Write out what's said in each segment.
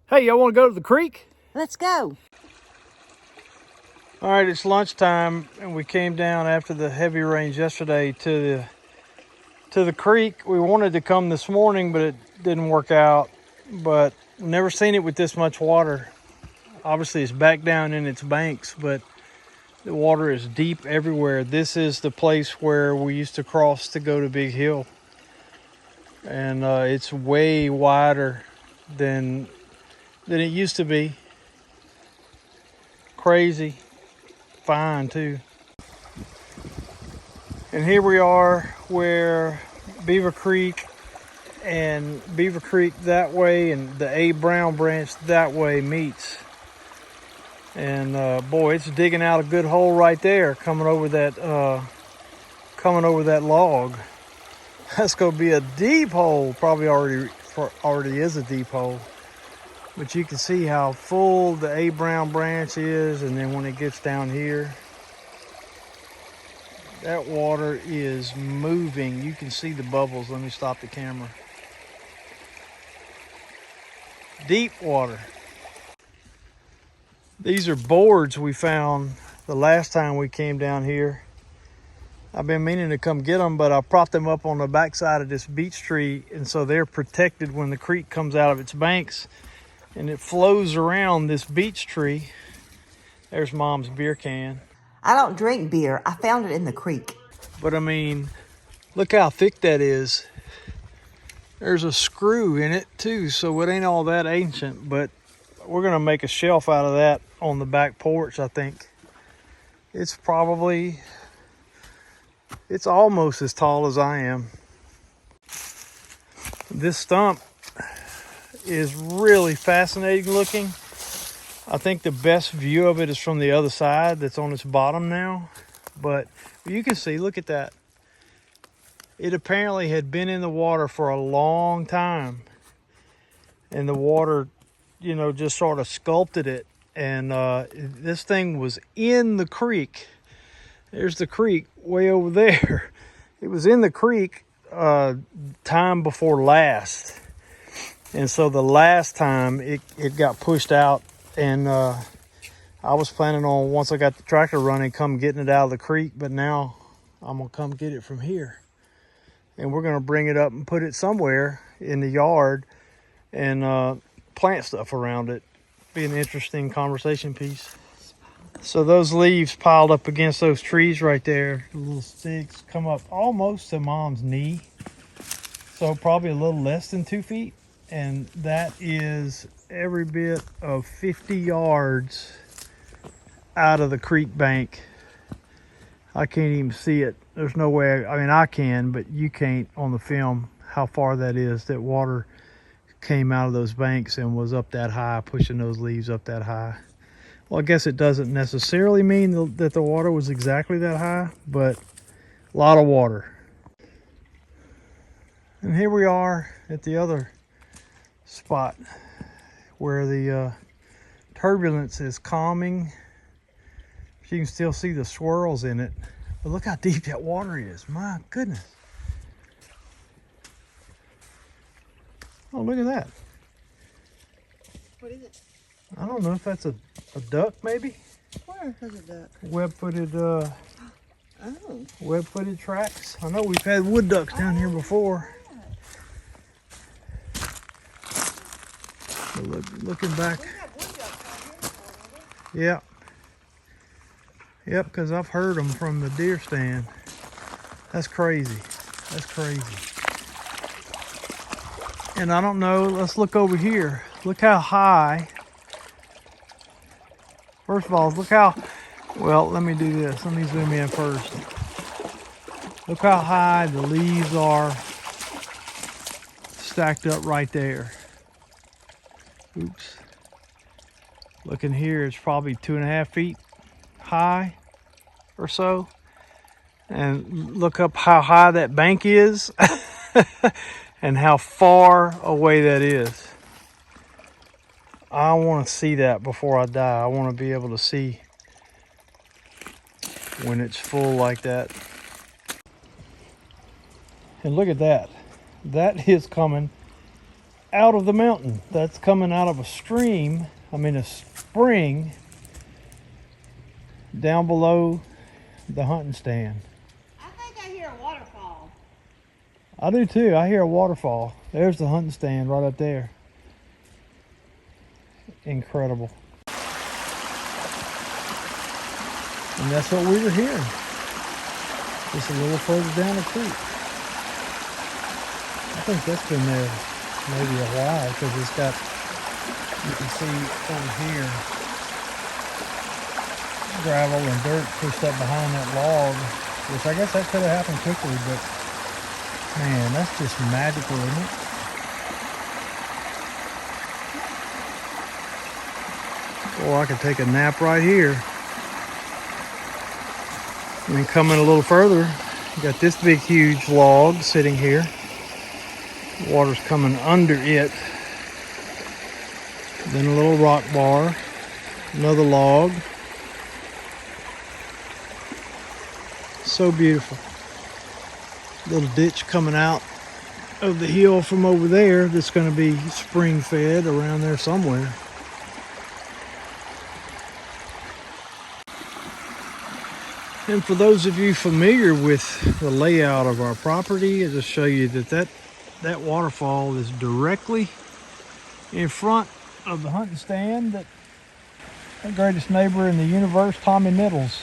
Hey, y'all want to go to the creek? Let's go. All right, it's lunchtime, and we came down after the heavy rains yesterday to the creek. We wanted to come this morning, but it didn't work out. But never seen it with this much water. Obviously, it's back down in its banks, but the water is deep everywhere. This is the place where we used to cross to go to Big Hill, and it's way wider than it used to be. Crazy. Fine too. And here we are where Beaver Creek that way and the A Brown branch that way meets. And boy, it's digging out a good hole right there coming over that log. That's gonna be a deep hole. Probably already is a deep hole. But you can see how full the A Brown branch is, and then when it gets down here, that water is moving. You can see the bubbles. Let me stop the camera. Deep water. These are boards we found the last time we came down here. I've been meaning to come get them, but I propped them up on the backside of this beech tree, and so they're protected when the creek comes out of its banks and it flows around this beech tree. There's Mom's beer can. I don't drink beer. I found it in the creek. But I mean, look how thick that is. There's a screw in it too, so it ain't all that ancient, but we're gonna make a shelf out of that on the back porch, I think. It's almost as tall as I am. This stump is really fascinating looking. I think the best view of it is from the other side that's on its bottom now. But you can see, look at that. It apparently had been in the water for a long time. And the water, just sort of sculpted it. And this thing was in the creek. There's the creek way over there. It was in the creek time before last. And so the last time it got pushed out, and I was planning on, once I got the tractor running, come getting it out of the creek, but now I'm gonna come get it from here. And we're gonna bring it up and put it somewhere in the yard and plant stuff around it. Be an interesting conversation piece. So those leaves piled up against those trees right there, the little sticks, come up almost to Mom's knee. So probably a little less than 2 feet. And that is every bit of 50 yards out of the creek bank. I can't even see it. There's no way. I mean, I can, but you can't on the film how far that is. That water came out of those banks and was up that high, pushing those leaves up that high. Well, I guess it doesn't necessarily mean that the water was exactly that high, but a lot of water. And here we are at the other spot where the turbulence is calming. You can still see the swirls in it, but look how deep that water is. My goodness. Oh, look at that. What is it? I don't know if that's a duck, maybe. Where is a duck? Web-footed tracks. I know we've had wood ducks down here before. So looking back. Yeah. Yep, because I've heard them from the deer stand. That's crazy. That's crazy. And I don't know, let's look over here. Look how high. First of all, well, let me do this. Let me zoom in first. Look how high the leaves are stacked up right there. Oops. Looking here, it's probably 2.5 feet high or so. And look up how high that bank is and how far away that is. I want to see that before I die. I want to be able to see when it's full like that. And look at that. That is coming out of the mountain. That's coming out of a stream, a spring down below the hunting stand. I think I hear a waterfall. I do too. I hear a waterfall. There's the hunting stand right up there. Incredible. And that's what we were hearing. Just a little further down the creek. I think that's been there maybe a while because it's got, you can see over here, gravel and dirt pushed up behind that log, which I guess that could have happened quickly, but man, that's just magical, isn't it? Or I could take a nap right here. And then coming a little further, you got this big, huge log sitting here. Water's coming under it. Then a little rock bar, another log. So beautiful. Little ditch coming out of the hill from over there that's going to be spring fed around there somewhere. And for those of you familiar with the layout of our property, I'll just show you that waterfall is directly in front of the hunting stand that our greatest neighbor in the universe, Tommy Middles,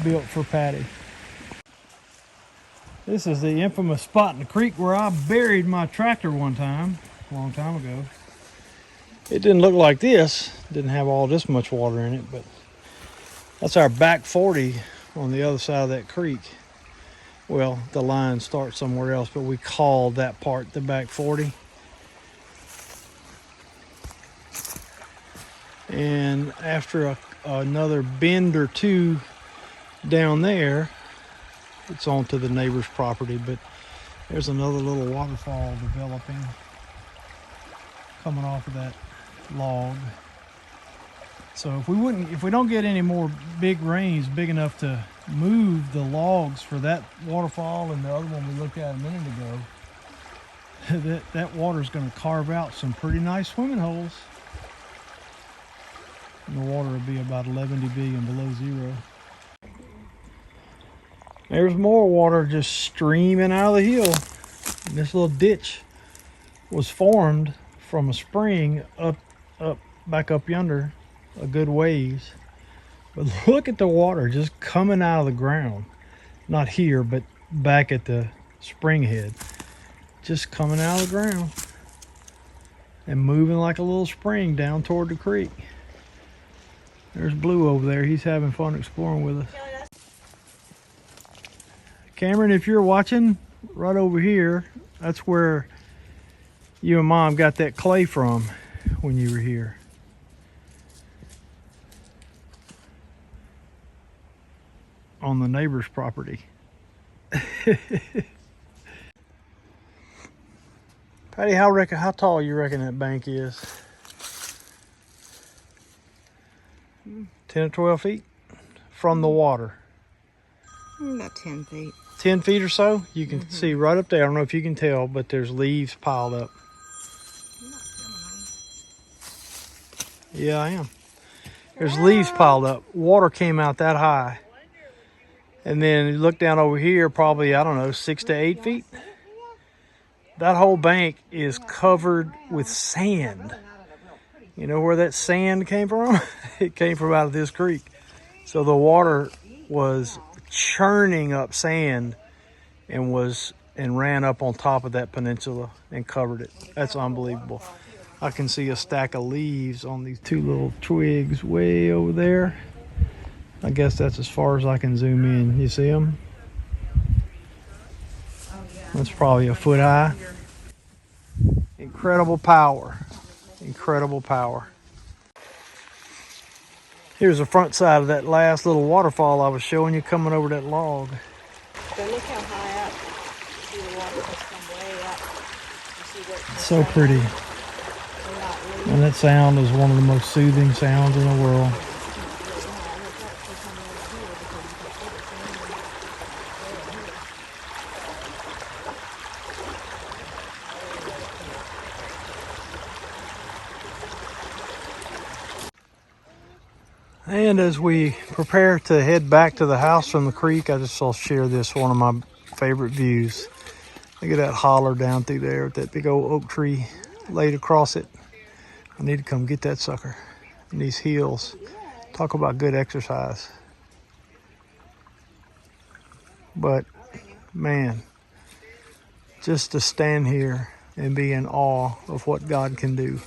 built for Patty. This is the infamous spot in the creek where I buried my tractor one time, a long time ago. It didn't look like this, didn't have all this much water in it, but that's our back 40 on the other side of that creek. Well, the line starts somewhere else, but we call that part the back 40. And after another bend or two down there, it's onto the neighbor's property, but there's another little waterfall developing, coming off of that log. So if we don't get any more big rains big enough to move the logs for that waterfall and the other one we looked at a minute ago, that water's going to carve out some pretty nice swimming holes. And the water will be about 11 dB and below zero. There's more water just streaming out of the hill. And this little ditch was formed from a spring back up yonder a good ways. But look at the water just coming out of the ground. Not here, but back at the spring head. Just coming out of the ground and moving like a little spring down toward the creek. There's Blue over there. He's having fun exploring with us. Cameron, if you're watching, right over here, that's where you and Mom got that clay from when you were here. On the neighbor's property. Patty, how tall you reckon that bank is? 10 or 12 feet from the water. About 10 feet. 10 feet or so? You can see right up there. I don't know if you can tell, but there's leaves piled up. Yeah, I am. There's leaves piled up. Water came out that high. And then you look down over here, probably, I don't know, 6 to 8 feet. That whole bank is covered with sand. You know where that sand came from? It came from out of this creek. So the water was churning up sand and ran up on top of that peninsula and covered it. That's unbelievable. I can see a stack of leaves on these two little twigs way over there. I guess that's as far as I can zoom in. You see them? That's probably a foot high. Incredible power. Incredible power. Here's the front side of that last little waterfall I was showing you coming over that log. So look how high up. See the water has come way up. You see what So pretty. And that sound is one of the most soothing sounds in the world. And as we prepare to head back to the house from the creek, I just saw share this, one of my favorite views. Look at that holler down through there with that big old oak tree laid across it. I need to come get that sucker. And these hills, talk about good exercise. But man, just to stand here and be in awe of what God can do.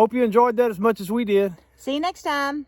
Hope you enjoyed that as much as we did. See you next time.